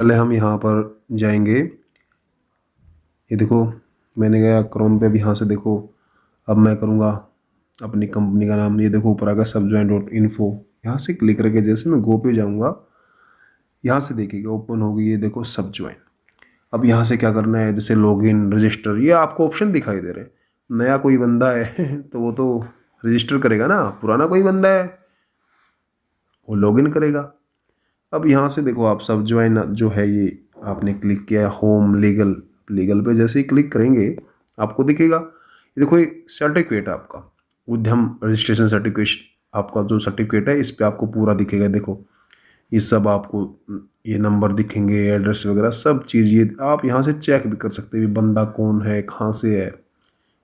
पहले हम यहाँ पर जाएंगे। ये देखो मैंने गया क्रोम पे। अब यहाँ से देखो, अब मैं करूँगा अपनी कंपनी का नाम। ये देखो ऊपर आ गया subjoin.info। यहाँ से क्लिक करके जैसे मैं गो पे जाऊँगा, यहाँ से देखिएगा ओपन होगी। ये देखो सबज्वाइन। अब यहाँ से क्या करना है, जैसे लॉगिन रजिस्टर, ये आपको ऑप्शन दिखाई दे रहे हैं। नया कोई बंदा है तो वो तो रजिस्टर करेगा ना, पुराना कोई बंदा है वो लॉगिन करेगा। अब यहाँ से देखो आप सबज्वाइन जो है ये आपने क्लिक किया है, होम लीगल। लीगल पे जैसे ही क्लिक करेंगे आपको दिखेगा, ये देखो ये सर्टिफिकेट है आपका, उद्यम रजिस्ट्रेशन सर्टिफिकेट। आपका जो सर्टिफिकेट है इस पे आपको पूरा दिखेगा। देखो ये सब आपको ये नंबर दिखेंगे, एड्रेस वगैरह सब चीज़। ये आप यहाँ से चेक भी कर सकते हैं बंदा कौन है, कहाँ से है।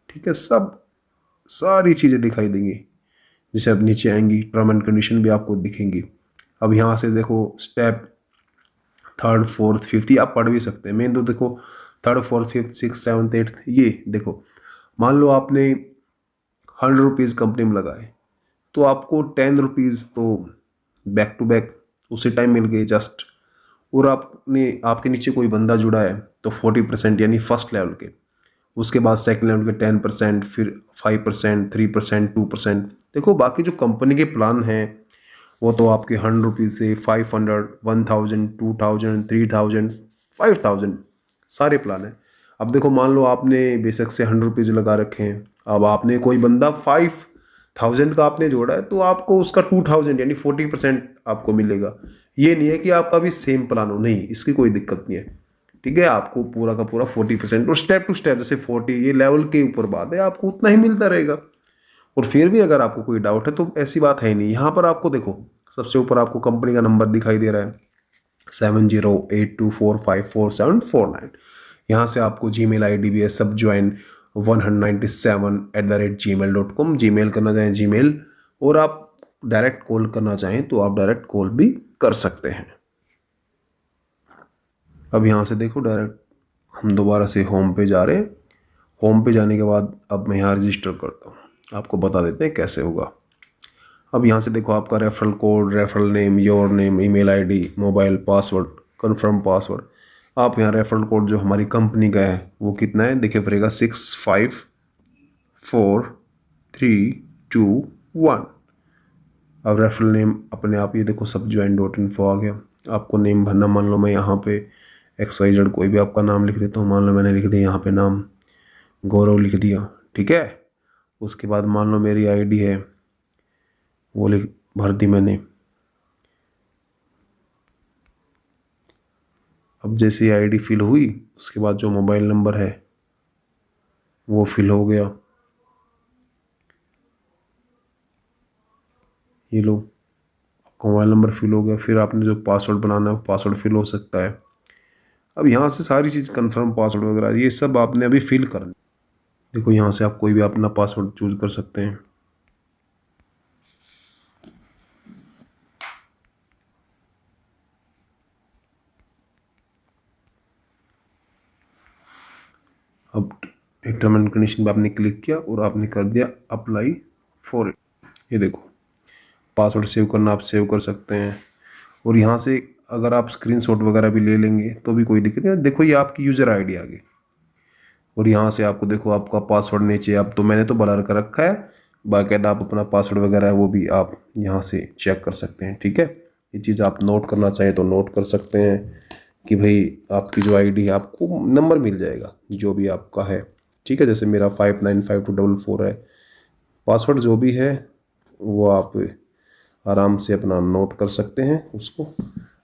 ठीक है, सब सारी चीज़ें दिखाई देंगी। जैसे अब नीचे आएंगी टर्म एंड कंडीशन भी आपको दिखेंगी। अब यहाँ से देखो स्टेप 3rd 4th 5th आप पढ़ भी सकते हैं। मेन तो देखो 3rd 4th 5th 6th 7th 8th। ये देखो मान लो आपने 100 रुपीज़ कंपनी में लगाए तो आपको 10 रुपीज़ तो बैक टू बैक उसी टाइम मिल गए जस्ट। और आपने आपके नीचे कोई बंदा जुड़ा है तो 40% यानी फर्स्ट लेवल के, उसके बाद सेकंड लेवल के 10%, फिर 5%, 3%, 2%। देखो बाकी जो कंपनी के प्लान हैं वो तो आपके 100 रुपीज़ से 500, 1000, 2000, 3000, 5000 सारे प्लान हैं। अब देखो मान लो आपने बेशक से 100 रुपीज़ लगा रखे हैं, अब आपने कोई बंदा 5000 का आपने जोड़ा है तो आपको उसका 2000 यानी 40% आपको मिलेगा। ये नहीं है कि आपका भी सेम प्लान हो, नहीं, इसकी कोई दिक्कत नहीं है। ठीक है, आपको पूरा का पूरा 40% और स्टेप टू स्टेप जैसे 40 ये लेवल के ऊपर बात है, आपको उतना ही मिलता रहेगा। और फिर भी अगर आपको कोई डाउट है तो ऐसी बात है ही नहीं। यहाँ पर आपको देखो सबसे ऊपर आपको कंपनी का नंबर दिखाई दे रहा है 7082454749। यहाँ से आपको जीमेल आईडी भी है subjoin197@gmail.com। जीमेल करना चाहें जीमेल, और आप डायरेक्ट कॉल करना चाहें तो आप डायरेक्ट कॉल भी कर सकते हैं। अब यहाँ से देखो डायरेक्ट हम दोबारा से होम पे जा रहे हैं। होम पे जाने के बाद अब मैं यहाँ रजिस्टर करता हूँ, आपको बता देते हैं कैसे होगा। अब यहाँ से देखो आपका referral code, referral name, your name, email ID, mobile, password, confirm password. आप यहाँ रेफरल कोड जो हमारी कंपनी का है वो कितना है देखिए पड़ेगा 654321। अब रेफरल नेम अपने आप ये देखो subjoin.info आ गया। आपको नेम भरना, मान लो मैं यहाँ पे XYZ कोई भी आपका नाम लिख देता हूँ। मान लो मैंने लिख दिया यहाँ पे नाम गौरव लिख दिया, ठीक है। उसके बाद मान लो मेरी आईडी है वो लिख भर दी मैंने। अब जैसे आईडी फिल हुई उसके बाद जो मोबाइल नंबर है वो फिल हो गया। ये लो आपका मोबाइल नंबर फिल हो गया। फिर आपने जो पासवर्ड बनाना है वो पासवर्ड फिल हो सकता है। अब यहाँ से सारी चीज़ कंफर्म पासवर्ड वगैरह ये सब आपने अभी फिल करना। देखो यहाँ से आप कोई भी अपना पासवर्ड चूज कर सकते हैं। अब टर्म एंड कंडीशन पे आपने क्लिक किया और आपने कर दिया अप्लाई फॉर इट। ये देखो पासवर्ड सेव करना आप सेव कर सकते हैं। और यहाँ से अगर आप स्क्रीनशॉट वगैरह भी ले लेंगे तो भी कोई दिक्कत नहीं। देखो ये आपकी यूज़र आईडी आ गई और यहाँ से आपको देखो आपका पासवर्ड नीचे, अब तो मैंने तो ब्लर कर रखा है, बाकायदा आप अपना पासवर्ड वगैरह है वो भी आप यहाँ से चेक कर सकते हैं। ठीक है, ये चीज़ आप नोट करना चाहें तो नोट कर सकते हैं कि भाई आपकी जो आईडी है आपको नंबर मिल जाएगा जो भी आपका है। ठीक है, जैसे मेरा 595244 है। पासवर्ड जो भी है वो आप आराम से अपना नोट कर सकते हैं उसको।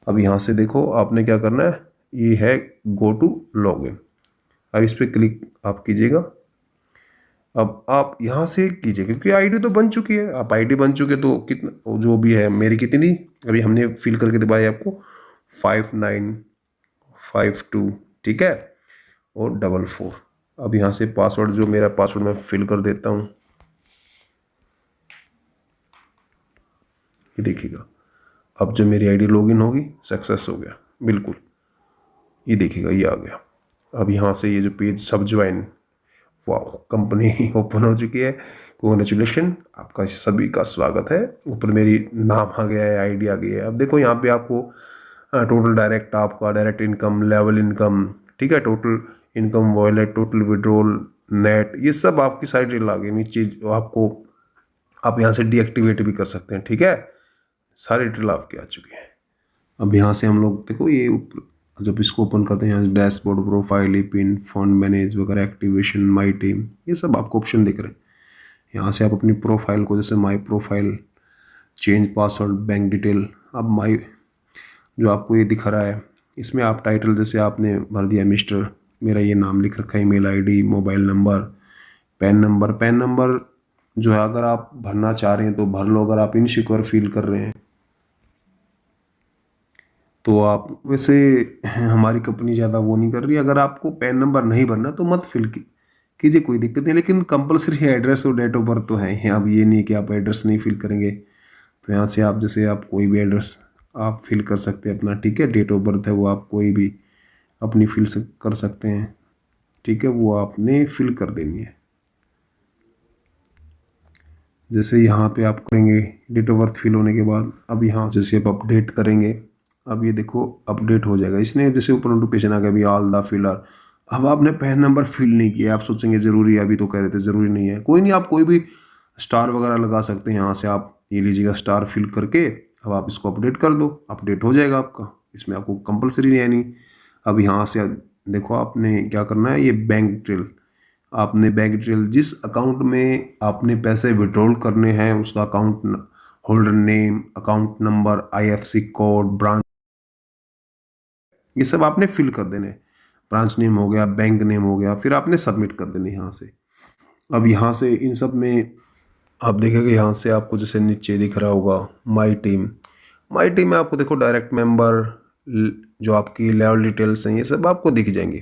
अब यहाँ से देखो आपने क्या करना है, ये है गो टू लॉगिन। अब इस पर क्लिक आप कीजिएगा। अब आप यहाँ से कीजिए क्योंकि आईडी तो बन चुकी है। आप आईडी बन चुके तो कितना जो भी है, मेरी कितनी थी अभी हमने फिल करके दिखाई आपको 5952, ठीक है, और 44। अब यहाँ से पासवर्ड जो मेरा पासवर्ड मैं फिल कर देता हूँ। ये देखिएगा अब जो मेरी आईडी लॉगिन होगी सक्सेस हो गया बिल्कुल। ये देखिएगा ये आ गया। अब यहाँ से ये जो पेज सबज्वाइन, वाह कंपनी ओपन हो चुकी है। कॉन्ग्रेचुलेशन, आपका सभी का स्वागत है। ऊपर मेरी नाम आ गया है, आईडी आ गई है। अब देखो यहाँ पे आपको टोटल डायरेक्ट आपका डायरेक्ट इनकम, लेवल इनकम, ठीक है, total income, wallet, total withdrawal, net, ये सब आपकी सारी डिटेल आ गई नीचे। आपको आप यहाँ से डीएक्टिवेट भी कर सकते हैं, ठीक है, सारी डिटेल आपकी आ चुकी है। अब यहाँ से हम लोग देखो ये जब इसको ओपन करते हैं, यहाँ dashboard, profile, pin, fund manage वगैरह, एक्टिवेशन, माई टीम, ये सब आपको ऑप्शन दिख रहे हैं। यहाँ से आप अपनी प्रोफाइल को, जैसे my profile, change password, bank detail, अब माई जो आपको ये दिख रहा है, इसमें आप टाइटल जैसे आपने भर दिया मिस्टर, मेरा ये नाम लिख रखा है, email ID, mobile number, pan number. Pan number जो है अगर आप भरना चाह रहे हैं तो भर लो, अगर आप इनसिक्योर फील कर रहे हैं तो आप, वैसे हमारी कंपनी ज़्यादा वो नहीं कर रही, अगर आपको पैन नंबर नहीं भरना तो मत फिल कीजिए, कोई दिक्कत नहीं, लेकिन कंपलसरी एड्रेस और डेट ऑफ बर्थ तो है। अब ये नहीं कि आप एड्रेस नहीं फिल करेंगे, तो यहाँ से आप जैसे आप कोई भी एड्रेस आप फिल कर सकते हैं अपना, ठीक है, डेट ऑफ बर्थ है वो आप कोई भी अपनी कर सकते हैं, ठीक है, वो आपने फिल कर देनी है। जैसे यहाँ पे आप करेंगे डेट ऑफ बर्थ फिल होने के बाद, अब यहाँ जैसे आप अपडेट करेंगे, अब ये देखो अपडेट हो जाएगा। इसने जैसे ऊपर नोटिफिकेशन आ गया अभी ऑल द फिलर, अब आपने पैन नंबर फिल नहीं किया, आप सोचेंगे ज़रूरी है, अभी तो कह रहे थे ज़रूरी नहीं है, कोई नहीं, आप कोई भी स्टार वगैरह लगा सकते हैं। यहाँ से आप ये लीजिएगा स्टार फिल करके, अब आप इसको अपडेट कर दो, अपडेट हो जाएगा आपका, इसमें आपको कंपलसरी है नहीं। अब यहाँ से देखो आपने क्या करना है, ये बैंक डिटेल, आपने बैंक डिटेल जिस अकाउंट में आपने पैसे विड्रॉल करने हैं उसका account holder name, account number, IFSC code, branch, ये सब आपने फिल कर देने। ब्रांच नेम हो गया, बैंक नेम हो गया, फिर आपने सबमिट कर देने यहाँ से। अब यहाँ से इन सब में आप देखेंगे, यहाँ से आपको जैसे नीचे दिख रहा होगा माई टीम, माई टीम में आपको देखो डायरेक्ट मेंबर, जो आपकी लेवल डिटेल्स हैं ये सब आपको दिख जाएंगी।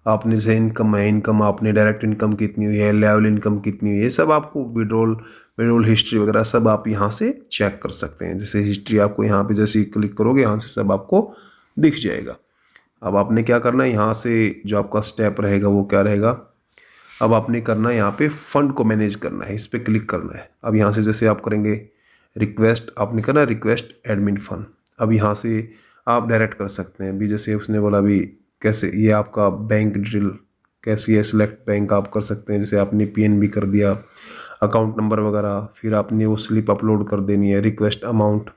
आपने जैसे इनकम है, इनकम आपने डायरेक्ट इनकम कितनी हुई है, लेवल इनकम कितनी हुई है, ये सब आपको विड्रॉल हिस्ट्री वगैरह सब आप यहाँ से चेक कर सकते हैं। जैसे हिस्ट्री आपको यहाँ पे जैसे क्लिक करोगे यहाँ से सब आपको दिख जाएगा। अब आपने क्या करना है, यहाँ से जो आपका स्टेप रहेगा वो क्या रहेगा, अब आपने करना है यहाँ पे फंड को मैनेज करना है, इस पर क्लिक करना है। अब यहाँ से जैसे आप करेंगे रिक्वेस्ट, आपने करना रिक्वेस्ट एडमिन फंड, अब यहाँ से आप डायरेक्ट कर सकते हैं। अभी जैसे उसने बोला अभी कैसे, ये आपका बैंक डिटेल कैसी है, सिलेक्ट बैंक आप कर सकते हैं, जैसे आपने पीएनबी कर दिया, अकाउंट नंबर वगैरह, फिर आपने वो स्लिप अपलोड कर देनी है, रिक्वेस्ट अमाउंट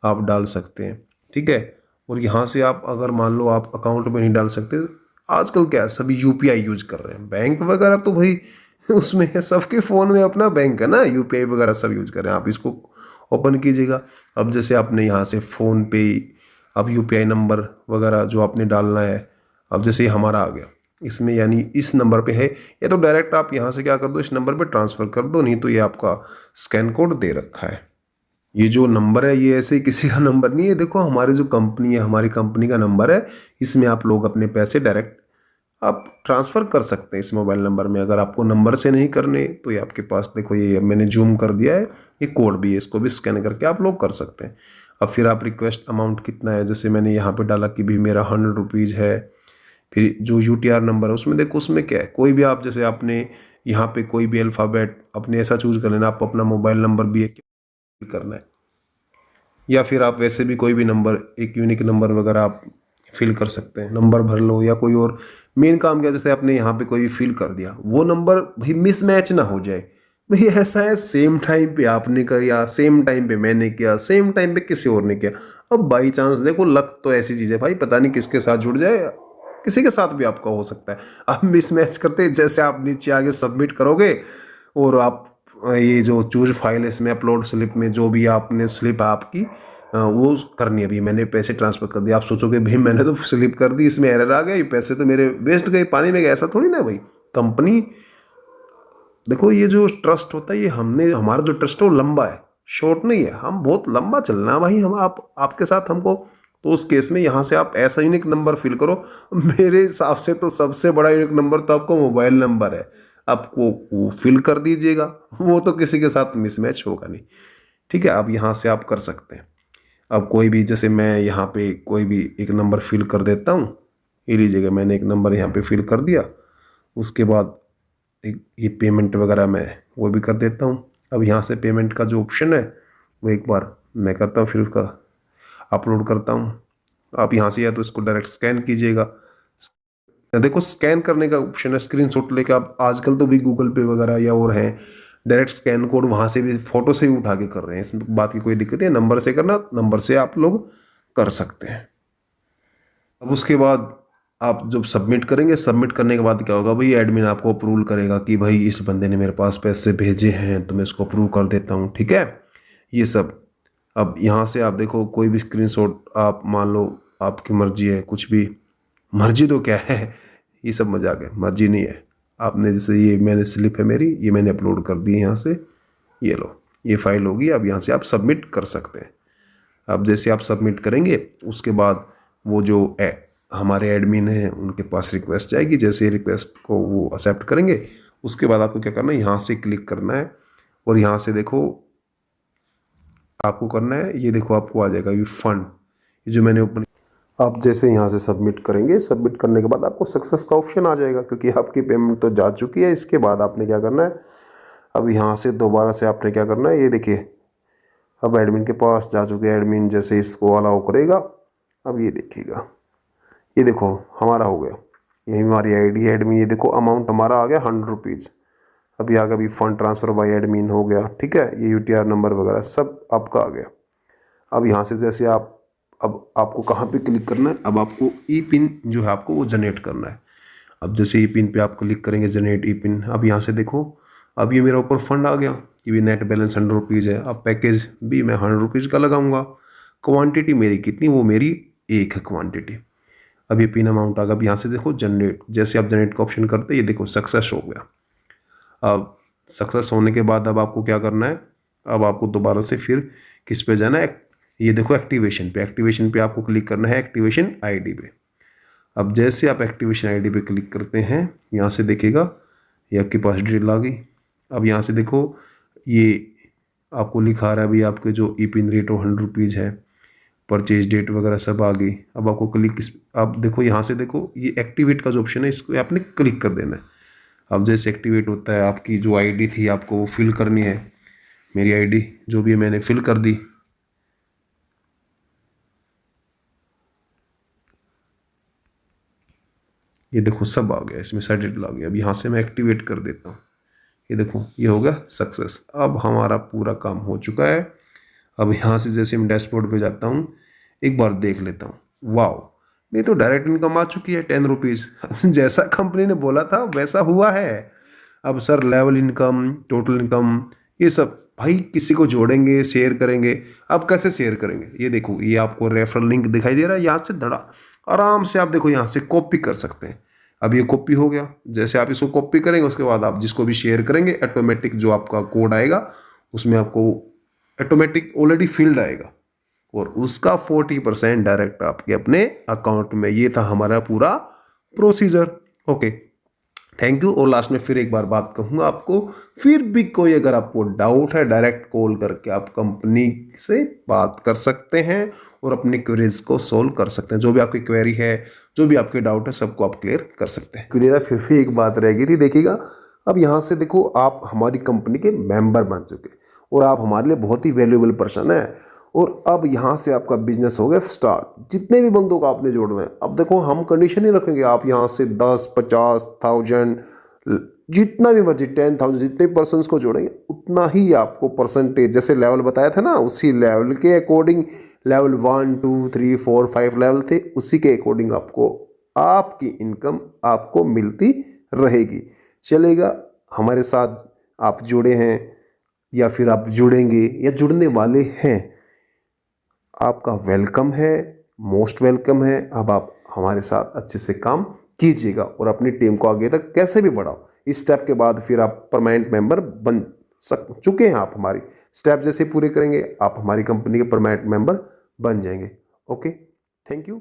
आप डाल सकते हैं, ठीक है। और यहाँ से आप अगर मान लो आप अकाउंट में नहीं डाल सकते, आजकल क्या है सभी यूपीआई यूज कर रहे हैं, बैंक वगैरह तो भाई उसमें है, सबके फ़ोन में अपना बैंक है ना, यूपीआई वगैरह सब यूज कर रहे हैं। आप इसको ओपन कीजिएगा। अब जैसे आपने यहाँ से फ़ोन पे, अब यूपीआई नंबर वगैरह जो आपने डालना है, अब जैसे ये हमारा आ गया इसमें, यानी इस नंबर पे है, या तो डायरेक्ट आप यहाँ से क्या कर दो, इस नंबर पे ट्रांसफ़र कर दो, नहीं तो ये आपका स्कैन कोड दे रखा है। ये जो नंबर है ये ऐसे किसी का नंबर नहीं है, देखो हमारी जो कंपनी है, हमारी कंपनी का नंबर है, इसमें आप लोग अपने पैसे डायरेक्ट आप ट्रांसफ़र कर सकते हैं इस मोबाइल नंबर में। अगर आपको नंबर से नहीं करने तो ये आपके पास देखो, ये मैंने जूम कर दिया है, ये कोड भी है, इसको भी स्कैन करके आप लोग कर सकते हैं। अब फिर आप रिक्वेस्ट अमाउंट कितना है, जैसे मैंने यहाँ पे डाला कि भी मेरा 100 रुपीज़ है। फिर जो यूटीआर नंबर है उसमें देखो, उसमें क्या है, कोई भी आप जैसे आपने यहाँ पे कोई भी अल्फ़ाबेट अपने ऐसा चूज कर लेना, आप अपना मोबाइल नंबर भी एक करना है, या फिर आप वैसे भी कोई भी नंबर, एक यूनिक नंबर वगैरह आप फिल कर सकते हैं, नंबर भर लो, या कोई और मेन काम क्या, जैसे आपने यहाँ पे कोई फिल कर दिया, वो नंबर भाई मिसमैच ना हो जाए। भाई ऐसा है सेम टाइम पे आपने किया, सेम टाइम पे मैंने किया, सेम टाइम पे किसी और ने किया, अब बाई चांस देखो लक तो ऐसी चीज़ है भाई, पता नहीं किसके साथ जुड़ जाए, किसी के साथ भी आपका हो सकता है। आप मिसमैच करते जैसे आप नीचे आगे सबमिट करोगे, और आप ये जो चूज फाइल है इसमें अपलोड स्लिप में जो भी आपने स्लिप आपकी वो करनी है। अभी मैंने पैसे ट्रांसफ़र कर दिए, आप सोचोगे भाई मैंने तो स्लिप कर दी, इसमें एरर आ गया, ये पैसे तो मेरे वेस्ट गए, पानी में गए, ऐसा थोड़ी ना भाई। कंपनी देखो, ये जो ट्रस्ट होता है, ये हमने, हमारा जो ट्रस्ट है वो लंबा है, शॉर्ट नहीं है, हम बहुत लंबा चलना है भाई, हम आपके साथ हमको। तो उस केस में यहाँ से आप ऐसा यूनिक नंबर फिल करो, मेरे हिसाब से तो सबसे बड़ा यूनिक नंबर तो आपको मोबाइल नंबर है, आपको वो फिल कर दीजिएगा, वो तो किसी के साथ मिसमैच होगा नहीं, ठीक है। अब यहाँ से आप कर सकते हैं। अब कोई भी, जैसे मैं यहाँ पे कोई भी एक नंबर फिल कर देता हूँ, ये लीजिएगा मैंने एक नंबर यहाँ पे फिल कर दिया, उसके बाद एक ये पेमेंट वगैरह मैं वो भी कर देता हूँ। अब यहाँ से पेमेंट का जो ऑप्शन है वो एक बार मैं करता हूँ, फिर उसका अपलोड करता हूँ, आप यहाँ से या तो इसको डायरेक्ट स्कैन कीजिएगा। देखो स्कैन करने का ऑप्शन है, स्क्रीनशॉट लेके आप, आजकल तो भी गूगल पे वगैरह या और हैं, डायरेक्ट स्कैन कोड वहाँ से भी फोटो से भी उठा के कर रहे हैं, इसमें बात की कोई दिक्कत है। नंबर से करना, नंबर से आप लोग कर सकते हैं। अब उसके बाद आप जब सबमिट करेंगे, सबमिट करने के बाद क्या होगा भाई, एडमिन आपको अप्रूव करेगा कि भाई इस बंदे ने मेरे पास पैसे भेजे हैं तो मैं इसको अप्रूव कर देता हूँ, ठीक है, ये सब। अब यहाँ से आप देखो कोई भी स्क्रीनशॉट, आप मान लो आपकी मर्जी है कुछ भी, मर्जी तो क्या है, ये सब मजाक है, मर्जी नहीं है। आपने जैसे ये मैंने स्लिप है मेरी, ये मैंने अपलोड कर दी है यहाँ से, ये लो, ये फाइल होगी। अब यहाँ से आप सबमिट कर सकते हैं। अब जैसे आप सबमिट करेंगे उसके बाद वो जो हमारे एडमिन हैं उनके पास रिक्वेस्ट जाएगी, जैसे रिक्वेस्ट को वो एक्सेप्ट करेंगे उसके बाद आपको क्या करना है, यहाँ से क्लिक करना है और यहाँ से देखो आपको करना है, ये देखो आपको आ जाएगा ये फंड, ये जो मैंने ओपन। आप जैसे यहाँ से सबमिट करेंगे, सबमिट करने के बाद आपको सक्सेस का ऑप्शन आ जाएगा क्योंकि आपकी पेमेंट तो जा चुकी है। इसके बाद आपने क्या करना है, अब यहाँ से दोबारा से आपने क्या करना है, ये देखिए अब एडमिन के पास जा चुके हैं। एडमिन जैसे इसको अलाउ करेगा, अब ये देखिएगा, ये देखो हमारा हो गया, यही हमारी आईडी है एडमिन, ये देखो अमाउंट हमारा आ गया 100 रुपीज़। अभी आ गया, अभी फंड ट्रांसफ़र बाय एडमिन हो गया, ठीक है, ये यूटीआर नंबर वगैरह सब आपका आ गया। अब यहाँ से जैसे आप, अब आपको कहाँ पे क्लिक करना है, अब आपको ई पिन जो है आपको वो जनरेट करना है। अब जैसे ई पिन पे आप क्लिक करेंगे, जनरेट ई पिन, अब यहाँ से देखो अब ये मेरा ऊपर फंड आ गया कि भी नेट बैलेंस 100 रुपीज़ है। अब पैकेज भी मैं 100 रुपीज़ का लगाऊंगा। क्वांटिटी मेरी कितनी, वो मेरी एक है क्वांटिटी। अब ये पिन अमाउंट आ गया। अब यहाँ से देखो जनरेट, जैसे आप जनरेट का ऑप्शन करते हैं, ये देखो सक्सेस हो गया। अब सक्सेस होने के बाद अब आपको क्या करना है, अब आपको दोबारा से फिर किस पे जाना है, ये देखो एक्टिवेशन पे, एक्टिवेशन पे आपको क्लिक करना है, एक्टिवेशन आईडी पे। अब जैसे आप एक्टिवेशन आईडी पे क्लिक करते हैं, यहाँ से देखिएगा ये आपके पास डिटेल आ गई। अब यहाँ से देखो ये आपको लिखा रहा है अभी आपके जो ई पिन रेट 100 रुपीज़ है, परचेज डेट वगैरह सब आ गई। अब आपको क्लिक आप देखो यहाँ से देखो ये एक्टिवेट का जो ऑप्शन है इसको आपने क्लिक कर देना है। अब जैसे एक्टिवेट होता है, आपकी जो आईडी थी आपको वो फिल करनी है। मेरी आईडी जो भी है मैंने फिल कर दी। ये देखो सब आ गया, इसमें साइड डिटेल आ गया। अब यहाँ से मैं एक्टिवेट कर देता हूँ, ये देखो ये हो गया सक्सेस। अब हमारा पूरा काम हो चुका है। अब यहाँ से जैसे मैं डैशबोर्ड पे जाता हूँ, एक बार देख लेता हूँ, वाओ मेरी तो डायरेक्ट इनकम आ चुकी है 10 रुपीज़। जैसा कंपनी ने बोला था वैसा हुआ है। अब sir level income, total income, ये सब भाई किसी को जोड़ेंगे, शेयर करेंगे। अब कैसे शेयर करेंगे, ये देखो ये आपको रेफरल लिंक दिखाई दे रहा है, यहाँ से धड़ा आराम से आप देखो यहाँ से कॉपी कर सकते हैं। अब ये कॉपी हो गया। जैसे आप इसको कॉपी करेंगे उसके बाद आप जिसको भी शेयर करेंगे, ऑटोमेटिक जो आपका कोड आएगा उसमें आपको ऑटोमेटिक ऑलरेडी फील्ड आएगा और उसका 40% डायरेक्ट आपके अपने अकाउंट में। ये था हमारा पूरा प्रोसीजर। Okay, thank you. और लास्ट में फिर एक बार बात कहूँगा आपको, फिर भी कोई अगर आपको डाउट है डायरेक्ट कॉल करके आप कंपनी से बात कर सकते हैं और अपनी क्वेरीज को सोल्व कर सकते हैं। जो भी आपकी क्वेरी है, जो भी आपके डाउट है, सबको आप क्लियर कर सकते हैं। क्लियर। फिर भी एक बात रह गई थी, देखिएगा अब यहाँ से देखो आप हमारी कंपनी के मेंबर बन चुके और आप हमारे लिए बहुत ही वैल्यूएबल पर्सन है। और अब यहाँ से आपका बिजनेस हो गया स्टार्ट। जितने भी बंदों को आपने जोड़ना है, अब देखो हम कंडीशन ही रखेंगे, आप यहाँ से 10, 50,000 जितना भी मर्जी 10,000 जितने पर्सन्स को जोड़ेंगे उतना ही आपको परसेंटेज, जैसे लेवल बताया था ना उसी लेवल के अकॉर्डिंग, लेवल 1, 2, 3, 4, 5 लेवल थे, उसी के अकॉर्डिंग आपको आपकी इनकम आपको मिलती रहेगी। चलेगा, हमारे साथ आप जुड़े हैं या फिर आप जुड़ेंगे या जुड़ने वाले हैं, आपका वेलकम है, मोस्ट वेलकम है। अब आप हमारे साथ अच्छे से काम कीजिएगा और अपनी टीम को आगे तक कैसे भी बढ़ाओ। इस स्टेप के बाद फिर आप परमानेंट मेंबर बन चुके हैं। आप हमारी स्टेप जैसे पूरे करेंगे आप हमारी कंपनी के परमानेंट मेंबर बन जाएंगे। Okay, thank you.